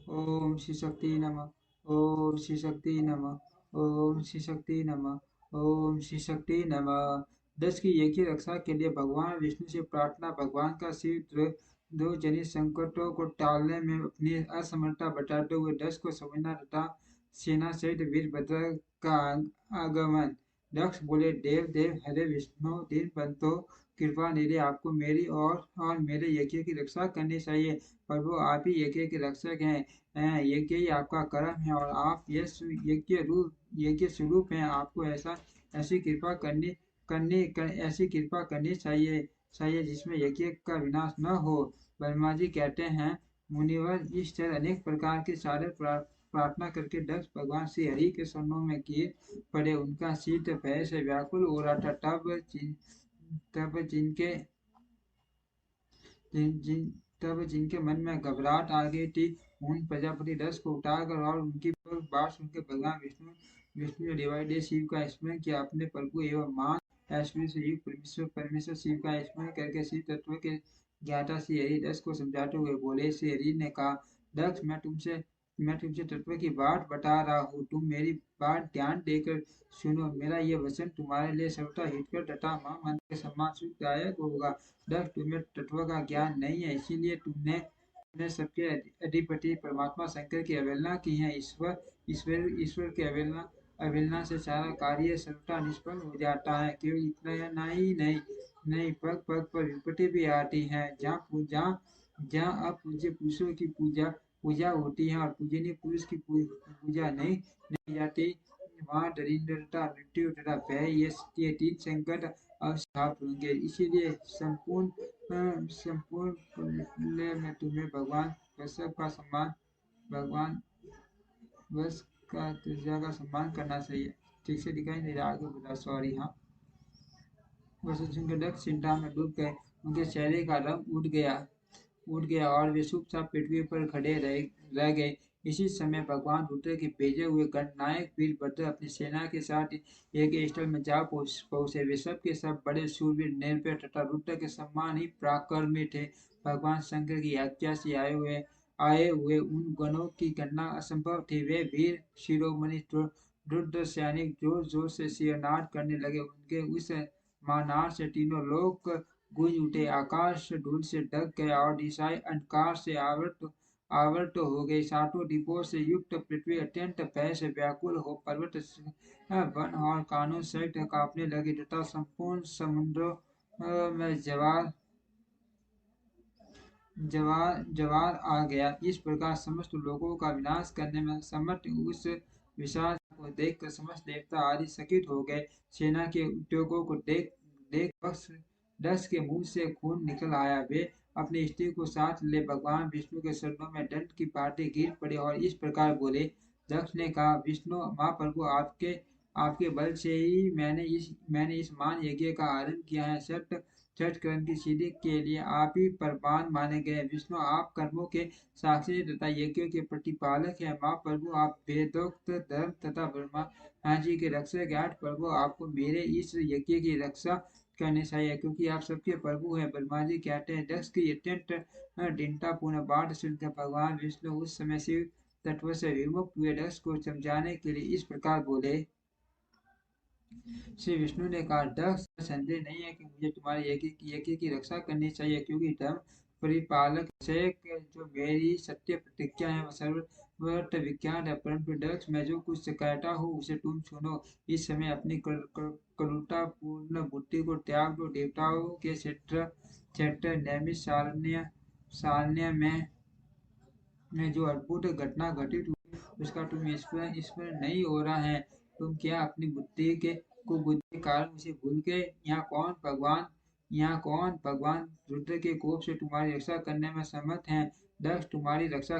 ओम श्री शक्ति नमः। ओम श्री शक्ति नमः। ओम श्री शक्ति नमः। ओम श्री शक्ति नमः। दस की एक ही रक्षा के लिए भगवान विष्णु से प्रार्थना। भगवान का शीघ्र दो जनित संकटों को टालने में अपनी असमर्थता बताते हुए दस को समझना तथा सेना सहित वीरभद्र का आगमन। दक्ष बोले, देव देव हरे विष्णु दीन बंधो कृपा निधि, आपको मेरी और मेरे यज्ञ की रक्षा करनी चाहिए। प्रभु, आप ही यज्ञ के रक्षक हैं, यज्ञ ही आपका कर्म है और आप यज्ञ स्वरूप हैं। आपको ऐसी कृपा ऐसी कृपा करनी चाहिए जिसमें यज्ञ का विनाश न हो। ब्रह्मा जी कहते हैं, मुनिवर इस तरह अनेक प्रकार के सारे प्रार्थना करके दक्ष भगवान श्री हरि के चरणों में गिर पड़े। उनका शीत भय से व्याकुल हो रहा था। तब जिनके जिन जिन तब जिनके मन में घबराहट आ गई थी, उन प्रजापति दस को उठाकर और उनकी बात सुनकर भगवान विष्णु विष्णु ने डिवाइडेड शिव का स्मरण किया। अपने प्रभु एवं मान ऐश्वर्य से युक्त परमेश्वर परमेश्वर शिव का स्मरण करके शिव तत्व के ज्ञाता श्री हरि दक्ष को समझाते हुए बोले। श्री हरि ने कहा, दक्ष, मैं तुमसे तत्व की बात बता रहा हूँ, तुम मेरी बात ध्यान देकर सुनो। मेरा ये वचन तुम्हारे लिए सर्वथा हितकर तथा महामंत्र के समान सुखदायक होगा। दक्ष, तुम्हें तत्व का ज्ञान नहीं है, इसीलिए तुमने सबके अधिपति परमात्मा शंकर की अवहेलना की है। ईश्वर की अवहेलना अवहेलना से सारा कार्य सर्वथा निष्फल हो जाता है। केवल इतना ही नहीं, पग पग पर विपत्ति भी आती है। जहाँ अपूज्य पुरुषों की पूजा पूजा होती है और पूजनीय पुरुष की पूजा नहीं जाती, वहाँ दरिद्रता, मृत्यु तथा भय, ये तीन संकट अवश्य होंगे। इसीलिए संपूर्ण में तुम्हें भगवान वैश्व का सम्मान भगवान वैश्व का त्रिज्या का सम्मान करना चाहिए। ठीक से दिखाई नहीं रहा, आगे बोला, सॉरी। हाँ, वसुदेव चिंता में डूब गए। उनके चेहरे का रंग उठ गया और वे चुपचाप पृथ्वी पर खड़े रह गए। इसी समय भगवान रुद्र के भेजे हुए गणनायक वीरभद्र अपनी सेना के साथ एक स्थल में जा पहुंचे। वे सब के सब बड़े शूरवीर, निर्भय तथा रुद्र के सम्मान ही पराक्रमी थे। भगवान शंकर की आज्ञा से आए हुए उन गणों की गणना असंभव थी। वे वीर शिरोमणि रुद्र सैनिक जोर जोर से सिरनाद करने लगे। उनके उस मानार से तीनों लोक गूंज उठे। आकाश धूल से ढक गया और दिशाएं अंधकार से आवृत हो गई। सातों दीपों से युक्त पृथ्वी अत्यंत भय से व्याकुल हो पर्वत, वन और कानों सहित कांपने लगी तथा संपूर्ण समुद्रों में जवार आ गया। इस प्रकार समस्त लोगों का विनाश करने में समर्थ उस विशाल को देखकर समस्त देवता आदि चकित हो गए। सेना के उद्योगों को देख देख दस के मुंह से खून निकल आया। वे अपनी स्त्री को साथ ले भगवान विष्णु के चरणों में दंड की भांति गिर पड़े और इस प्रकार बोले। दक्ष ने कहा, विष्णु महाप्रभु, आपके आपके बल से ही मैंने इस महान यज्ञ का आरंभ किया है। छठ कर्म की सिद्धि के लिए आप ही प्रमाण माने गए। विष्णु, आप कर्मों के साक्षी तथा यज्ञों के प्रतिपालक हैं। महाप्रभु, आप वेदोक्त धर्म तथा ब्रह्मा जी के रक्षक हैं। प्रभु, आपको मेरे इस यज्ञ की रक्षा करनी चाहिए, क्योंकि आप सबके प्रभु हैं। ब्रह्मा जी कहते हैं, दक्ष की अत्यंत दृढ़तापूर्ण बात सुनकर भगवान विष्णु उस समय शिव तत्व से विमुक्त हुए। दक्ष को समझाने के लिए इस प्रकार बोले। श्री विष्णु ने कहा, दक्ष, संदेह नहीं है कि मुझे तुम्हारे यज्ञ की रक्षा करनी चाहिए, क्योंकि धर्म परिपालक से जो मेरी सत्य प्रतिज्ञा है वह सर्वत्र विख्यात है। परंतु दक्ष, मैं जो कुछ कहता हूँ उसे तुम सुनो। इस समय अपनी करुणा पूर्ण बुद्धि को त्याग दो। देवताओं के क्षेत्र नैमिष सारण्य में जो अद्भुत घटना घटित हुई, उसका तुम ईश्वर नहीं हो रहा है। तुम क्या अपनी बुद्धि के कुबुद्धि के कारण उसे भूल गए? यहाँ कौन भगवान रुद्र के कोप से तुम्हारी रक्षा करने में समर्थ है? दक्ष, तुम्हारी रक्षा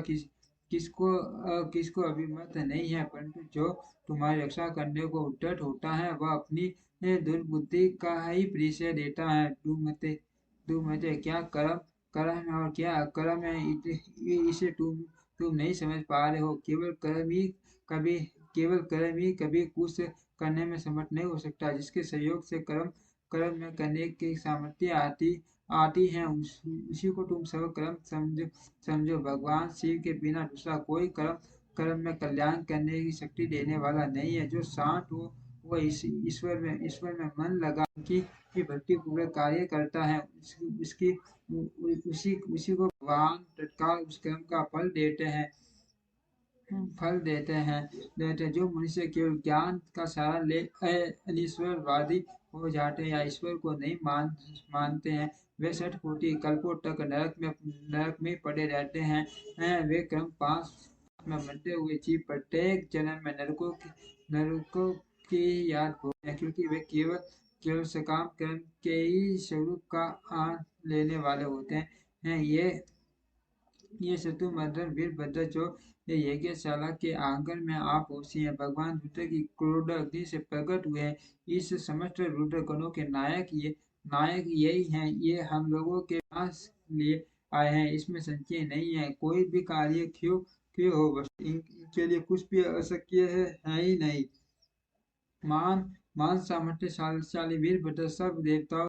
किसको अभिमत नहीं है, परंतु जो तुम्हारी रक्षा करने को उद्यत होता है वह अपनी दुर्बुद्धि का ही परिचय देता है। तू मते क्या कर्म है और क्या अकर्म है, इसे तुम नहीं समझ पा रहे हो। कभी केवल कर्म ही कभी कुछ करने में समर्थ नहीं हो सकता। जिसके सहयोग से कर्म कर्म में करने की सामर्थ्य आती हैं उसी को तुम सब कर्म समझो। भगवान शिव के बिना दूसरा कोई कर्म कर्म में कल्याण करने की शक्ति देने वाला नहीं है। जो शांत हो वह ईश्वर में मन लगा की भक्ति पूर्वक कार्य करता है, उसकी उसी उसी को भगवान तत्काल उस कर्म का फल देते हैं। जो मनुष्य केवल ज्ञान का सहारा ले अनिश्वरवादी हो जाते हैं या ईश्वर को नहीं मानते हैं, वे 60 कोटि कल्पों तक नरक में पड़े रहते हैं। वे कर्म पास में बनते हुए जीव प्रत्येक जन्म में नरकों की याद भोगते हैं, क्योंकि वे केवल केवल सकाम कर्म के ही स्वरूप का आनंद लेने वाले होते हैं। ये शत्रुमर्दन वीरभद्र जो यज्ञशाला के आंगन में आप पहुंची हैं, भगवान रुद्र की क्रोध अग्नि से प्रकट हुए हैं। इस समस्त रुद्र गणों के नायक यही हैं। ये हम लोगों के पास लिए आए हैं, इसमें संशय नहीं है। कोई भी कार्य क्यों क्यों हो, बस इनके लिए कुछ भी अशक्य है ही नहीं। मान मान सामर्थ्यशाली वीरभद्र सब देवताओं